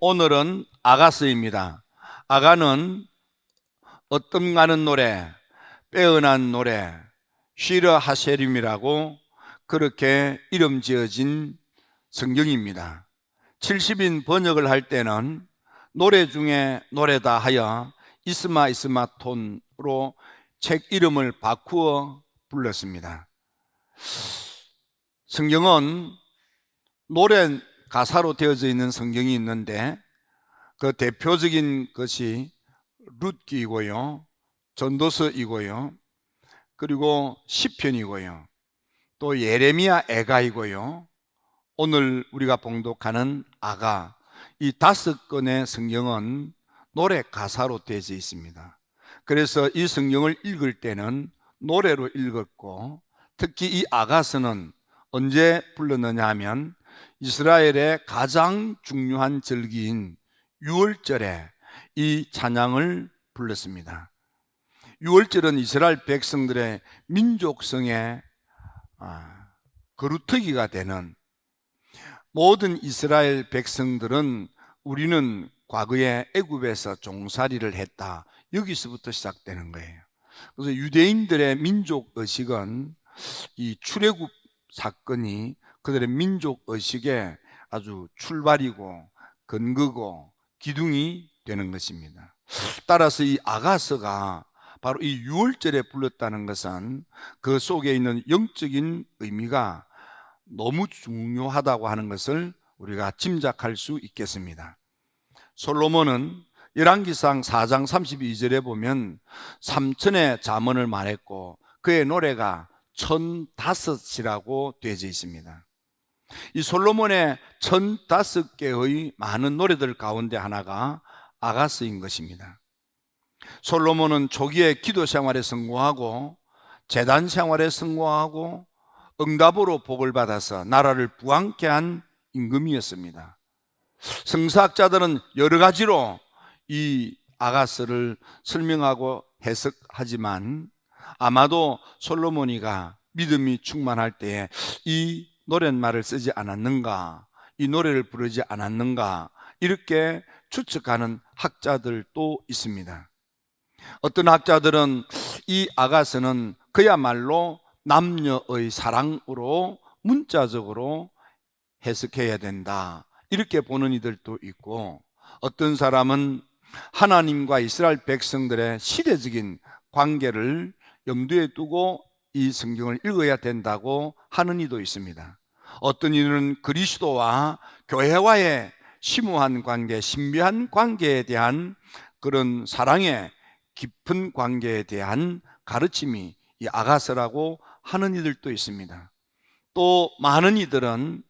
오늘은 아가스입니다. 아가는 어떤 가는 노래, 빼어난 노래, 쉬러 하세림이라고 그렇게 이름 지어진 성경입니다. 70인 번역을 할 때는 노래 중에 노래다 하여 이스마 톤으로 책 이름을 바꾸어 불렀습니다. 성경은 노래 가사로 되어져 있는 성경이 있는데 그 대표적인 것이 룻기이고요, 전도서이고요, 그리고 시편이고요, 또 예레미야 애가이고요, 오늘 우리가 봉독하는 아가, 이 5권의 성경은 노래 가사로 되어져 있습니다. 그래서 이 성경을 읽을 때는 노래로 읽었고, 특히 이 아가서는 언제 불렀느냐 하면 이스라엘의 가장 중요한 절기인 6월절에 이 찬양을 불렀습니다. 6월절은 이스라엘 백성들의 민족성의 거루터기가 되는, 모든 이스라엘 백성들은 우리는 과거에 애굽에서 종살이를 했다, 여기서부터 시작되는 거예요. 그래서 유대인들의 민족의식은 이 출애굽 사건이 그들의 민족의식의 아주 출발이고 근거고 기둥이 되는 것입니다. 따라서 이 아가서가 바로 이 6월절에 불렀다는 것은 그 속에 있는 영적인 의미가 너무 중요하다고 하는 것을 우리가 짐작할 수 있겠습니다. 솔로몬은 열왕기상 4장 32절에 보면 3천의 잠언을 말했고 그의 노래가 1005이라고 되어져 있습니다. 이 솔로몬의 1005개의 많은 노래들 가운데 하나가 아가스인 것입니다. 솔로몬은 초기에 기도 생활에 성공하고 제단 생활에 성공하고 응답으로 복을 받아서 나라를 부강케 한 임금이었습니다. 성사학자들은 여러 가지로 이 아가스를 설명하고 해석하지만 아마도 솔로몬이가 믿음이 충만할 때에 이 노랫말을 쓰지 않았는가, 이 노래를 부르지 않았는가, 이렇게 추측하는 학자들도 있습니다. 어떤 학자들은 이 아가스는 그야말로 남녀의 사랑으로 문자적으로 해석해야 된다, 이렇게 보는 이들도 있고, 어떤 사람은 하나님과 이스라엘 백성들의 시대적인 관계를 염두에 두고 이 성경을 읽어야 된다고 하는 이도 있습니다. 어떤 이들은 그리스도와 교회와의 심오한 관계, 신비한 관계에 대한 그런 사랑의 깊은 관계에 대한 가르침이 이 아가서라고 하는 이들도 있습니다. 또 많은 이들은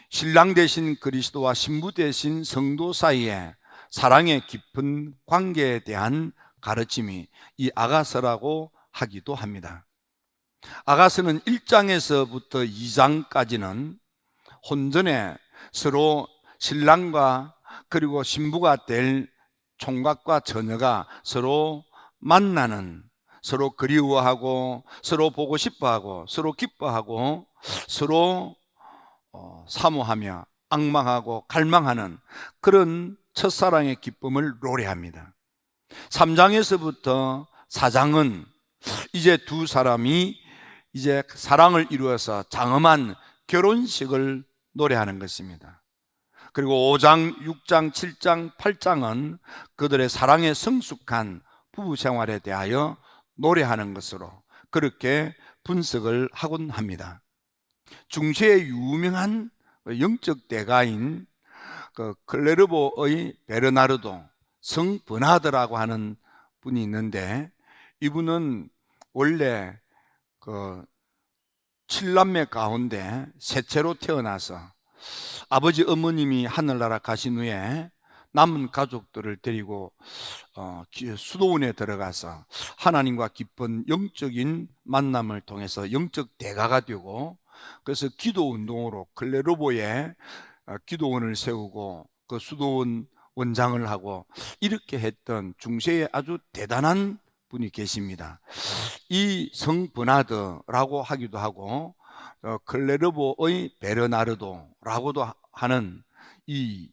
신랑 되신 그리스도와 신부 되신 성도 사이에 사랑의 깊은 관계에 대한 가르침이 이 아가서라고 하기도 합니다. 아가서는 1장에서부터 2장까지는 혼전에 서로 신랑과 그리고 신부가 될 총각과 처녀가 서로 만나는, 서로 그리워하고 서로 보고 싶어하고 서로 기뻐하고 서로 사모하며 앙망하고 갈망하는 그런 첫사랑의 기쁨을 노래합니다. 3장에서부터 4장은 이제 두 사람이 이제 사랑을 이루어서 장엄한 결혼식을 노래하는 것입니다. 그리고 5장, 6장, 7장, 8장은 그들의 사랑에 성숙한 부부 생활에 대하여 노래하는 것으로 그렇게 분석을 하곤 합니다. 중세의 유명한 영적 대가인 클레르보의 베르나르도, 성 버나드라고 하는 분이 있는데, 이분은 원래 그 7남매 가운데 셋째로 태어나서 아버지 어머님이 하늘나라 가신 후에 남은 가족들을 데리고 수도원에 들어가서 하나님과 깊은 영적인 만남을 통해서 영적 대가가 되고, 그래서 기도운동으로 클레르보에 기도원을 세우고 그 수도원 원장을 하고 이렇게 했던 중세의 아주 대단한 분이 계십니다. 이 성 버나드라고 하기도 하고 클레르보의 베르나르도라고도 하는 이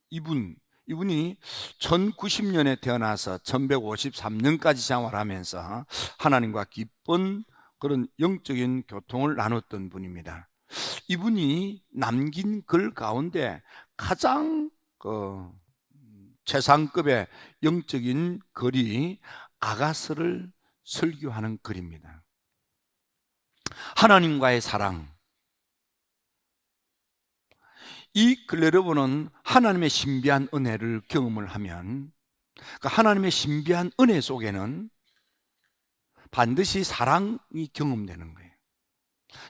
이분이 1090년에 태어나서 1153년까지 생활하면서 하나님과 깊은 그런 영적인 교통을 나눴던 분입니다. 이분이 남긴 글 가운데 가장 최상급의 영적인 글이 아가서를 설교하는 글입니다. 하나님과의 사랑. 이 글 여러분은 하나님의 신비한 은혜를 경험을 하면 그 하나님의 신비한 은혜 속에는 반드시 사랑이 경험되는 거예요.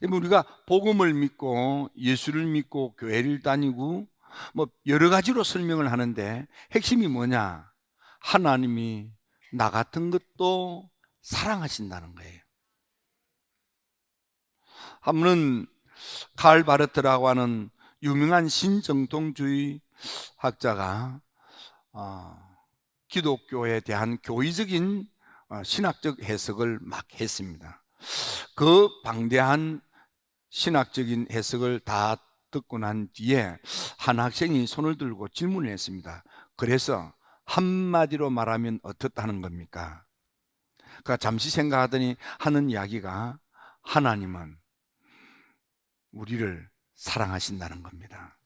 우리가 복음을 믿고 예수를 믿고 교회를 다니고 뭐 여러 가지로 설명을 하는데 핵심이 뭐냐? 하나님이 나 같은 것도 사랑하신다는 거예요. 한 분은 칼 바르트라고 하는 유명한 신정통주의 학자가 기독교에 대한 교의적인 신학적 해석을 막 했습니다. 그 방대한 신학적인 해석을 다 듣고 난 뒤에 한 학생이 손을 들고 질문을 했습니다. 그래서 한마디로 말하면 어떻다는 겁니까? 그가 잠시 생각하더니 하는 이야기가 하나님은 우리를 사랑하신다는 겁니다.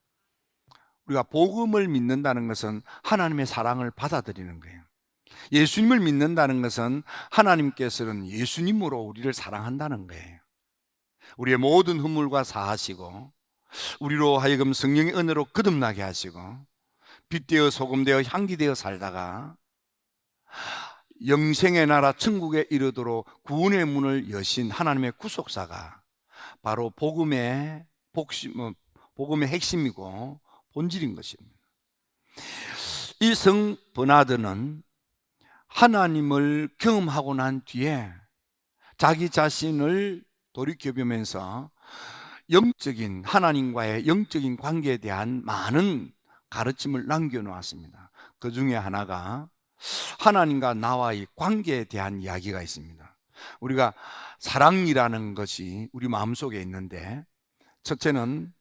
우리가 복음을 믿는다는 것은 하나님의 사랑을 받아들이는 거예요. 예수님을 믿는다는 것은 하나님께서는 예수님으로 우리를 사랑한다는 거예요. 우리의 모든 허물과 사하시고 우리로 하여금 성령의 은혜로 거듭나게 하시고 빛되어 소금되어 향기되어 살다가 영생의 나라 천국에 이르도록 구원의 문을 여신 하나님의 구속사가 바로 복음의 핵심이고 본질인 것입니다. 이 성 버나드는 하나님을 경험하고 난 뒤에 자기 자신을 돌이켜보면서 영적인 하나님과의 영적인 관계에 대한 많은 가르침을 남겨놓았습니다. 그 중에 하나가 하나님과 나와의 관계에 대한 이야기가 있습니다. 우리가 사랑이라는 것이 우리 마음속에 있는데 첫째는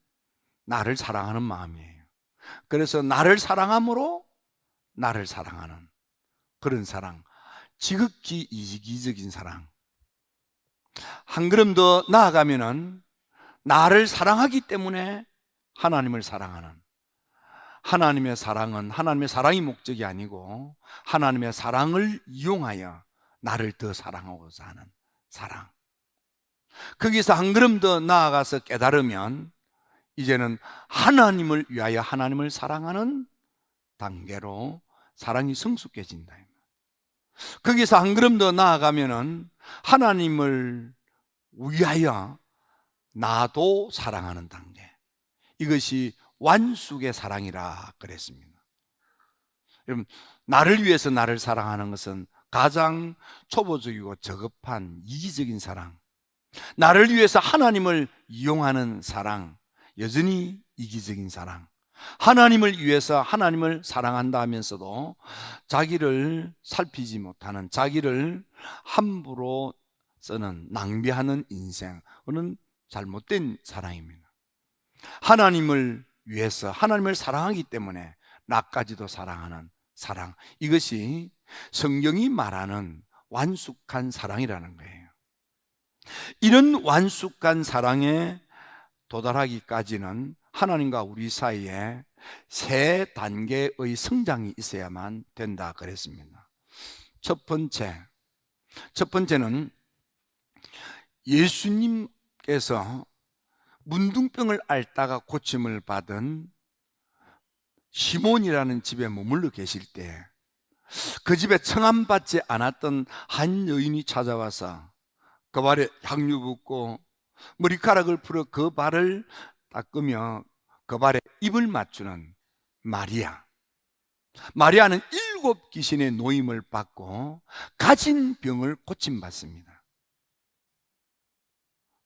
나를 사랑하는 마음이에요. 그래서 나를 사랑함으로 나를 사랑하는 그런 사랑, 지극히 이기적인 사랑. 한 걸음 더 나아가면은 나를 사랑하기 때문에 하나님을 사랑하는, 하나님의 사랑은 하나님의 사랑이 목적이 아니고 하나님의 사랑을 이용하여 나를 더 사랑하고자 하는 사랑. 거기서 한 걸음 더 나아가서 깨달으면 이제는 하나님을 위하여 하나님을 사랑하는 단계로 사랑이 성숙해진다. 거기서 한 걸음 더 나아가면은 하나님을 위하여 나도 사랑하는 단계. 이것이 완숙의 사랑이라 그랬습니다. 여러분, 나를 위해서 나를 사랑하는 것은 가장 초보적이고 저급한 이기적인 사랑. 나를 위해서 하나님을 이용하는 사랑, 여전히 이기적인 사랑. 하나님을 위해서 하나님을 사랑한다 하면서도 자기를 살피지 못하는, 자기를 함부로 쓰는, 낭비하는 인생은 잘못된 사랑입니다. 하나님을 위해서 하나님을 사랑하기 때문에 나까지도 사랑하는 사랑, 이것이 성경이 말하는 완숙한 사랑이라는 거예요. 이런 완숙한 사랑에 도달하기까지는 하나님과 우리 사이에 세 단계의 성장이 있어야만 된다 그랬습니다. 첫 번째는 예수님께서 문둥병을 앓다가 고침을 받은 시몬이라는 집에 머물러 계실 때 그 집에 청함받지 않았던 한 여인이 찾아와서 그 발에 향유 붓고 머리카락을 풀어 그 발을 닦으며 그 발에 입을 맞추는 마리아는 7 귀신의 노임을 받고 가진 병을 고침받습니다.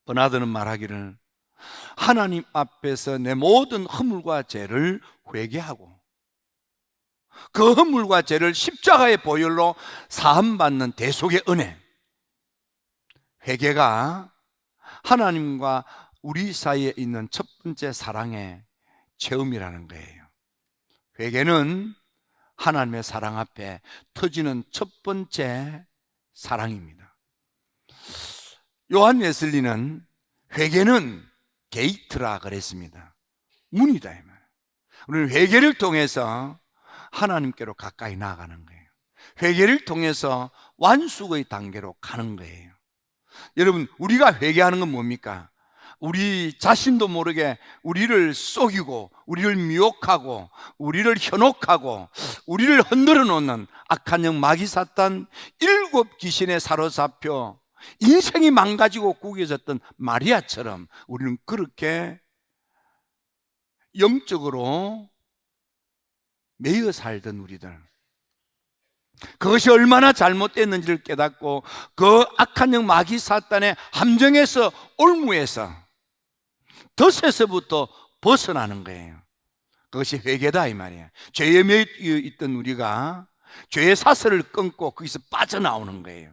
버나드는 말하기를 하나님 앞에서 내 모든 허물과 죄를 회개하고 그 허물과 죄를 십자가의 보혈로 사함받는 대속의 은혜, 회개가 하나님과 우리 사이에 있는 첫 번째 사랑의 체험이라는 거예요. 회개는 하나님의 사랑 앞에 터지는 첫 번째 사랑입니다. 요한 웨슬리는 회개는 게이트라 그랬습니다. 문이다 이 말. 우리는 회개를 통해서 하나님께로 가까이 나아가는 거예요. 회개를 통해서 완숙의 단계로 가는 거예요. 여러분, 우리가 회개하는 건 뭡니까? 우리 자신도 모르게 우리를 속이고 우리를 미혹하고 우리를 현혹하고 우리를 흔들어 놓는 악한 영 마귀 사탄 7 귀신에 사로잡혀 인생이 망가지고 구겨졌던 마리아처럼 우리는 그렇게 영적으로 매여 살던 우리들, 그것이 얼마나 잘못됐는지를 깨닫고 그 악한 영 마귀 사탄의 함정에서 올무에서 덫에서부터 벗어나는 거예요. 그것이 회개다 이 말이에요. 죄에 매여 있던 우리가 죄의 사슬을 끊고 거기서 빠져나오는 거예요.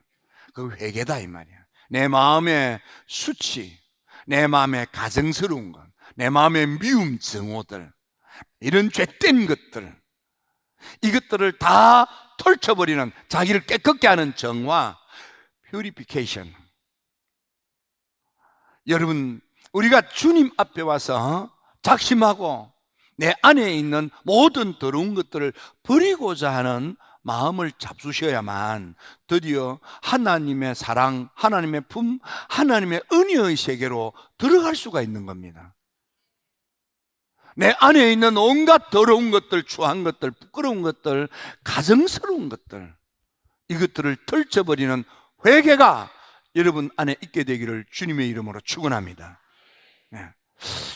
그 회개다 이 말이에요. 내 마음의 수치, 내 마음의 가증스러운 것, 내 마음의 미움 증오들, 이런 죄된 것들, 이것들을 다 털쳐버리는, 자기를 깨끗게 하는 정화, 퓨리피케이션. 여러분, 우리가 주님 앞에 와서 작심하고 내 안에 있는 모든 더러운 것들을 버리고자 하는 마음을 잡수셔야만 드디어 하나님의 사랑, 하나님의 품, 하나님의 은혜의 세계로 들어갈 수가 있는 겁니다. 내 안에 있는 온갖 더러운 것들, 추한 것들, 부끄러운 것들, 가증스러운 것들, 이것들을 털쳐버리는 회개가 여러분 안에 있게 되기를 주님의 이름으로 축원합니다.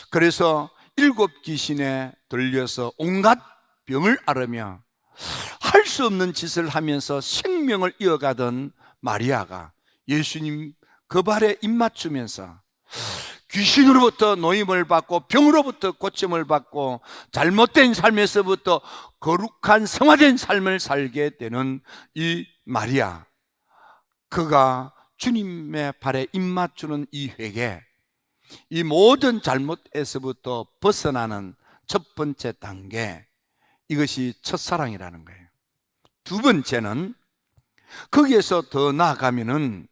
그래서 7 귀신에 들려서 온갖 병을 앓으며 할 수 없는 짓을 하면서 생명을 이어가던 마리아가 예수님 그 발에 입맞추면서 귀신으로부터 노임을 받고 병으로부터 고침을 받고 잘못된 삶에서부터 거룩한 성화된 삶을 살게 되는 이 마리아, 그가 주님의 발에 입맞추는 이 회개, 이 모든 잘못에서부터 벗어나는 첫 번째 단계, 이것이 첫사랑이라는 거예요. 두 번째는 거기에서 더 나아가면은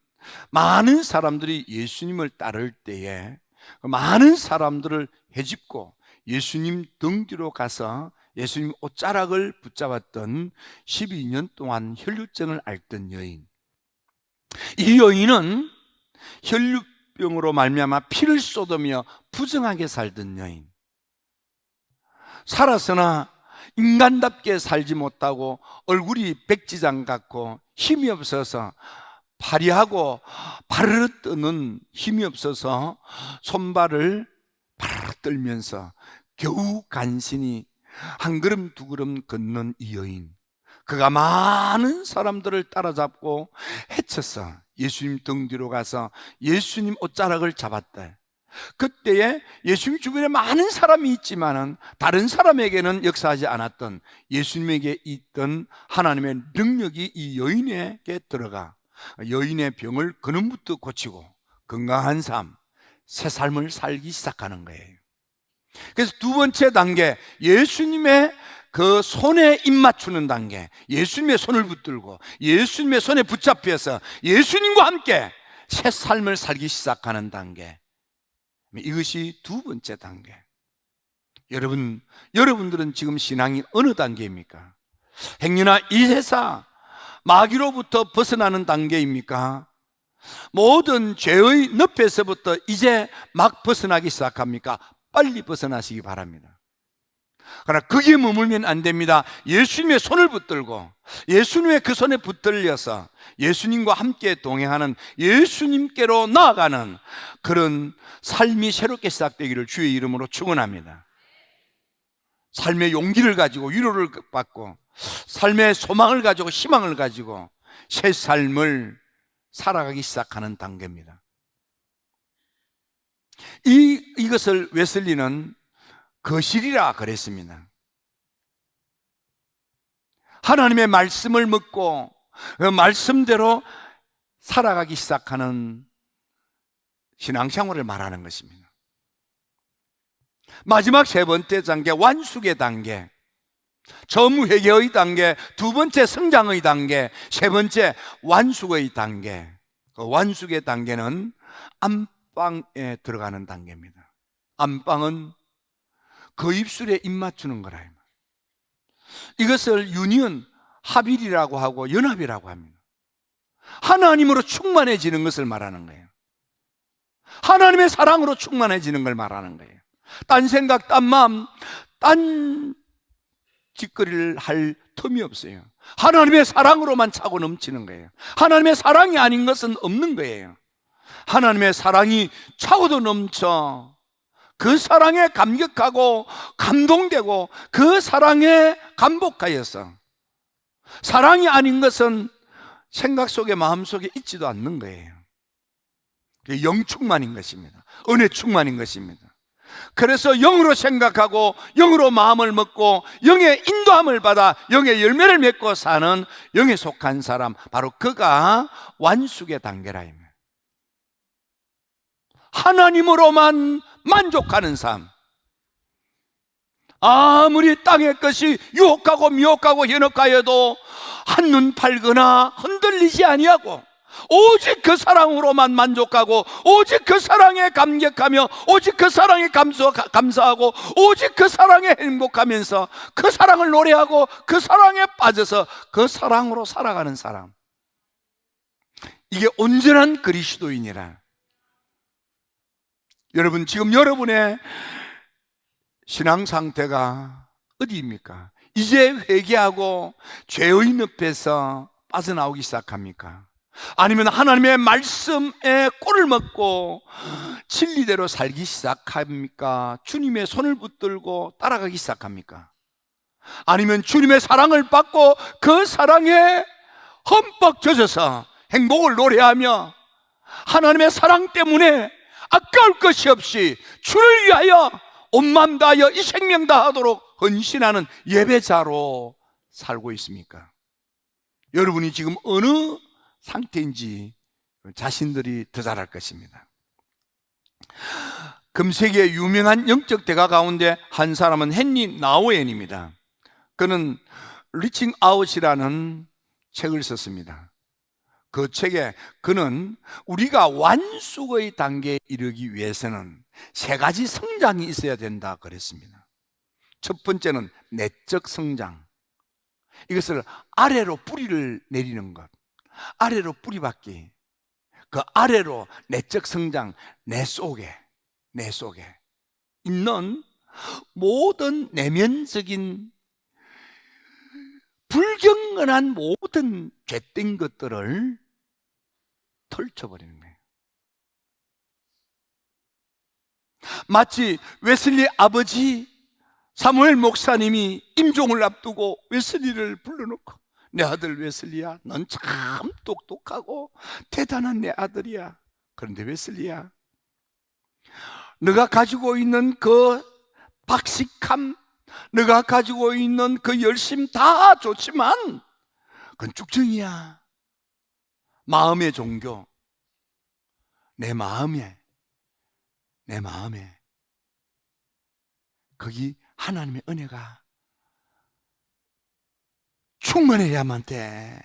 많은 사람들이 예수님을 따를 때에 많은 사람들을 헤집고 예수님 등 뒤로 가서 예수님 옷자락을 붙잡았던 12년 동안 혈루증을 앓던 여인, 이 여인은 혈루병으로 말미암아 피를 쏟으며 부정하게 살던 여인, 살아서나 인간답게 살지 못하고 얼굴이 백지장 같고 힘이 없어서 파리하고 바르르 뜨는 힘이 없어서 손발을 바르르 떨면서 겨우 간신히 한 걸음 두 걸음 걷는 이 여인, 그가 많은 사람들을 따라잡고 헤쳐서 예수님 등 뒤로 가서 예수님 옷자락을 잡았다. 그때에 예수님 주변에 많은 사람이 있지만은 다른 사람에게는 역사하지 않았던 예수님에게 있던 하나님의 능력이 이 여인에게 들어가 여인의 병을 근원부터 고치고 건강한 삶, 새 삶을 살기 시작하는 거예요. 그래서 두 번째 단계, 예수님의 그 손에 입맞추는 단계, 예수님의 손을 붙들고 예수님의 손에 붙잡혀서 예수님과 함께 새 삶을 살기 시작하는 단계, 이것이 두 번째 단계. 여러분들은 지금 신앙이 어느 단계입니까? 행여나 이 세상 마귀로부터 벗어나는 단계입니까? 모든 죄의 늪에서부터 이제 막 벗어나기 시작합니까? 빨리 벗어나시기 바랍니다. 그러나 거기에 머물면 안 됩니다. 예수님의 손을 붙들고 예수님의 그 손에 붙들려서 예수님과 함께 동행하는, 예수님께로 나아가는 그런 삶이 새롭게 시작되기를 주의 이름으로 축원합니다. 삶의 용기를 가지고 위로를 받고 삶의 소망을 가지고 희망을 가지고 새 삶을 살아가기 시작하는 단계입니다. 이것을 웨슬리는 거실이라 그랬습니다. 하나님의 말씀을 먹고 그 말씀대로 살아가기 시작하는 신앙생활을 말하는 것입니다. 마지막 세 번째 단계, 완숙의 단계. 처음 회개의 단계, 두 번째 성장의 단계, 세 번째 완숙의 단계. 그 완숙의 단계는 안방에 들어가는 단계입니다. 안방은 그 입술에 입 맞추는 거라. 이것을 유니언, 합일이라고 하고 연합이라고 합니다. 하나님으로 충만해지는 것을 말하는 거예요. 하나님의 사랑으로 충만해지는 걸 말하는 거예요. 딴 생각, 딴 마음, 딴 짓거리를 할 틈이 없어요. 하나님의 사랑으로만 차고 넘치는 거예요. 하나님의 사랑이 아닌 것은 없는 거예요. 하나님의 사랑이 차고도 넘쳐 그 사랑에 감격하고 감동되고 그 사랑에 감복하여서 사랑이 아닌 것은 생각 속에 마음 속에 있지도 않는 거예요. 영 충만인 것입니다. 은혜 충만인 것입니다. 그래서 영으로 생각하고 영으로 마음을 먹고 영의 인도함을 받아 영의 열매를 맺고 사는 영에 속한 사람, 바로 그가 완숙의 단계라. 하나님으로만 만족하는 삶. 아무리 땅의 것이 유혹하고 미혹하고 현혹하여도 한눈 팔거나 흔들리지 아니하고 오직 그 사랑으로만 만족하고 오직 그 사랑에 감격하며 오직 그 사랑에 감사하고 오직 그 사랑에 행복하면서 그 사랑을 노래하고 그 사랑에 빠져서 그 사랑으로 살아가는 사람, 이게 온전한 그리스도인이라. 여러분, 지금 여러분의 신앙 상태가 어디입니까? 이제 회개하고 죄의 늪에서 빠져나오기 시작합니까? 아니면 하나님의 말씀에 꼴을 먹고 진리대로 살기 시작합니까? 주님의 손을 붙들고 따라가기 시작합니까? 아니면 주님의 사랑을 받고 그 사랑에 흠뻑 젖어서 행복을 노래하며 하나님의 사랑 때문에 아까울 것이 없이 주를 위하여 온 마음 다하여 이 생명 다하도록 헌신하는 예배자로 살고 있습니까? 여러분이 지금 어느 상태인지 자신들이 더 잘할 것입니다. 금세기의 유명한 영적 대가 가운데 한 사람은 헨리 나우엔입니다. 그는 리칭 아웃이라는 책을 썼습니다. 그 책에 그는 우리가 완숙의 단계에 이르기 위해서는 세 가지 성장이 있어야 된다 그랬습니다. 첫 번째는 내적 성장. 이것을 아래로 뿌리를 내리는 것, 아래로 뿌리박기. 그 아래로 내적 성장, 내 속에 있는 모든 내면적인 불경건한 모든 죄된 것들을 털쳐버리는 거예요. 마치 웨슬리 아버지 사무엘 목사님이 임종을 앞두고 웨슬리를 불러놓고, 내 아들 웨슬리야, 넌 참 똑똑하고 대단한 내 아들이야. 그런데 웨슬리야, 너가 가지고 있는 그 박식함, 너가 가지고 있는 그 열심 다 좋지만 그건 쭉정이야. 마음의 종교, 내 마음에 거기 하나님의 은혜가 충만해야만 돼.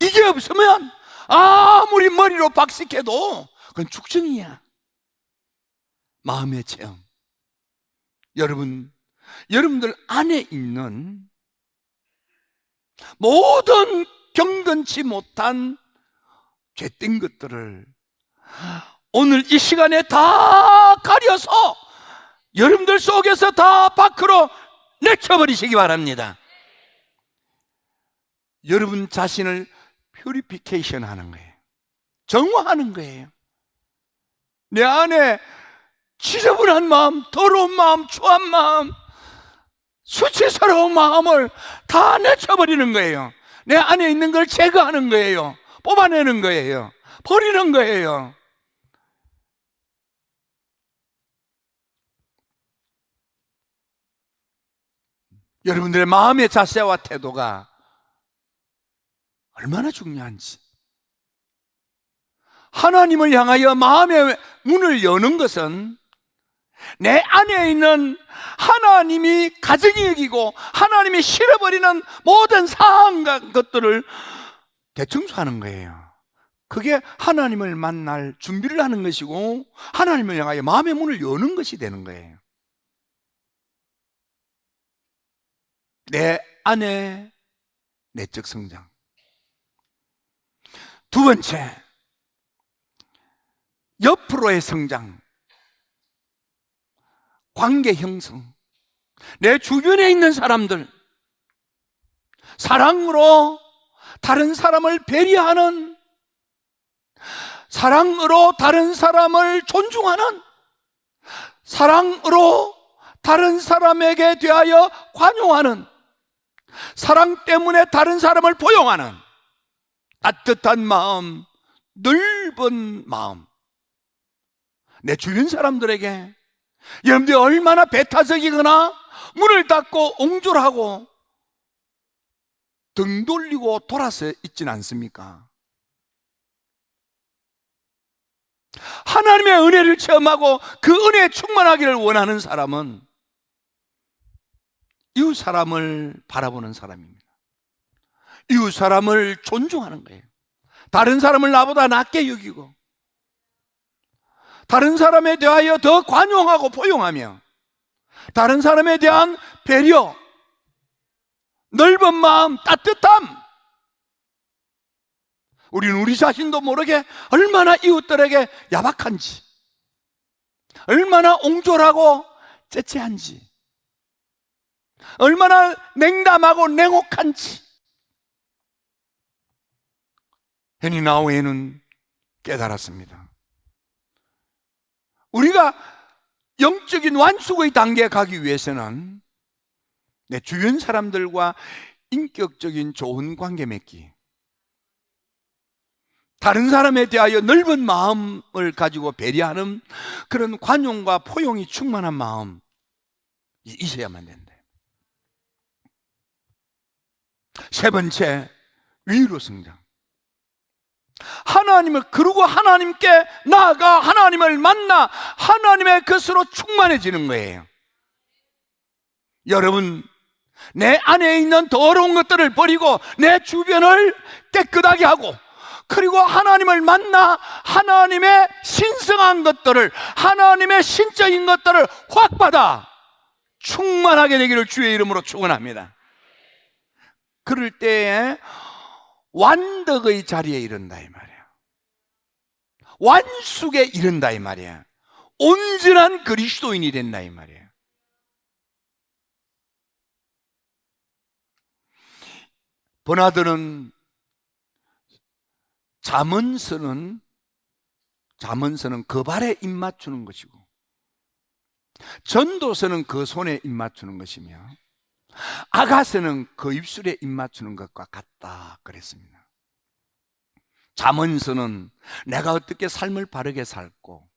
이게 없으면 아무리 머리로 박식해도 그건 축정이야. 마음의 체험. 여러분들 안에 있는 모든 경건치 못한 죄된 것들을 오늘 이 시간에 다 가려서 여러분들 속에서 다 밖으로 내쳐버리시기 바랍니다. 여러분 자신을 퓨리피케이션 하는 거예요. 정화하는 거예요. 내 안에 지저분한 마음, 더러운 마음, 추한 마음, 수치스러운 마음을 다 내쳐버리는 거예요. 내 안에 있는 걸 제거하는 거예요. 뽑아내는 거예요. 버리는 거예요. 여러분들의 마음의 자세와 태도가 얼마나 중요한지. 하나님을 향하여 마음의 문을 여는 것은 내 안에 있는 하나님이 가증히 여기고 하나님이 싫어버리는 모든 사항과 것들을 대청소하는 거예요. 그게 하나님을 만날 준비를 하는 것이고 하나님을 향하여 마음의 문을 여는 것이 되는 거예요. 내 안에 내적 성장. 두 번째, 옆으로의 성장. 관계 형성. 내 주변에 있는 사람들, 사랑으로 다른 사람을 배려하는, 사랑으로 다른 사람을 존중하는, 사랑으로 다른 사람에게 대하여 관용하는, 사랑 때문에 다른 사람을 포용하는 따뜻한 마음, 넓은 마음. 내 주변 사람들에게 여러분들이 얼마나 배타적이거나 문을 닫고 옹졸하고 등 돌리고 돌아서 있지는 않습니까? 하나님의 은혜를 체험하고 그 은혜에 충만하기를 원하는 사람은 이웃 사람을 바라보는 사람입니다. 이웃 사람을 존중하는 거예요. 다른 사람을 나보다 낮게 여기고 다른 사람에 대하여 더 관용하고 포용하며 다른 사람에 대한 배려, 넓은 마음, 따뜻함. 우리는 우리 자신도 모르게 얼마나 이웃들에게 야박한지, 얼마나 옹졸하고 째째한지, 얼마나 냉담하고 냉혹한지 헤니나오에는 깨달았습니다. 우리가 영적인 완숙의 단계에 가기 위해서는 내 주변 사람들과 인격적인 좋은 관계 맺기, 다른 사람에 대하여 넓은 마음을 가지고 배려하는 그런 관용과 포용이 충만한 마음이 있어야만 된다. 세 번째, 위로 성장. 하나님을 그러고 하나님께 나아가 하나님을 만나 하나님의 것으로 충만해지는 거예요. 여러분, 내 안에 있는 더러운 것들을 버리고 내 주변을 깨끗하게 하고 그리고 하나님을 만나 하나님의 신성한 것들을, 하나님의 신적인 것들을 확 받아 충만하게 되기를 주의 이름으로 축원합니다. 그럴 때에 완덕의 자리에 이른다 이 말이야. 완숙에 이른다 이 말이야. 온전한 그리스도인이 된다 이 말이야. 버나드는 잠언서는 그 발에 입 맞추는 것이고 전도서는 그 손에 입 맞추는 것이며 아가서는 그 입술에 입 맞추는 것과 같다 그랬습니다. 잠언서는 내가 어떻게 삶을 바르게 살고,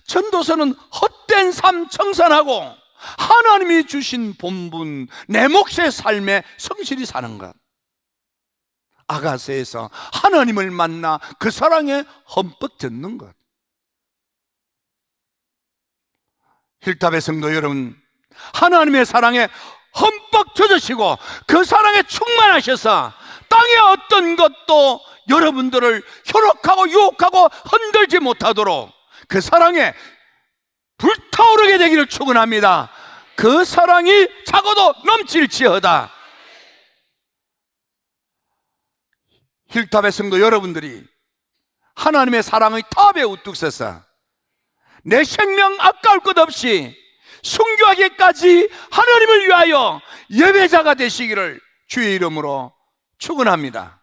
전도서는 헛된 삶 청산하고 하나님이 주신 본분 내 몫의 삶에 성실히 사는 것, 아가서에서 하나님을 만나 그 사랑에 흠뻑 젖는 것. 힐탑의 성도 여러분, 하나님의 사랑에 흠뻑 젖으시고 그 사랑에 충만하셔서 땅의 어떤 것도 여러분들을 현혹하고 유혹하고 흔들지 못하도록 그 사랑에 불타오르게 되기를 축원합니다. 그 사랑이 차고도 넘칠지어다. 힐탑의 성도 여러분들이 하나님의 사랑의 탑에 우뚝 서서 내 생명 아까울 것 없이 순교하기까지 하나님을 위하여 예배자가 되시기를 주의 이름으로 축원합니다.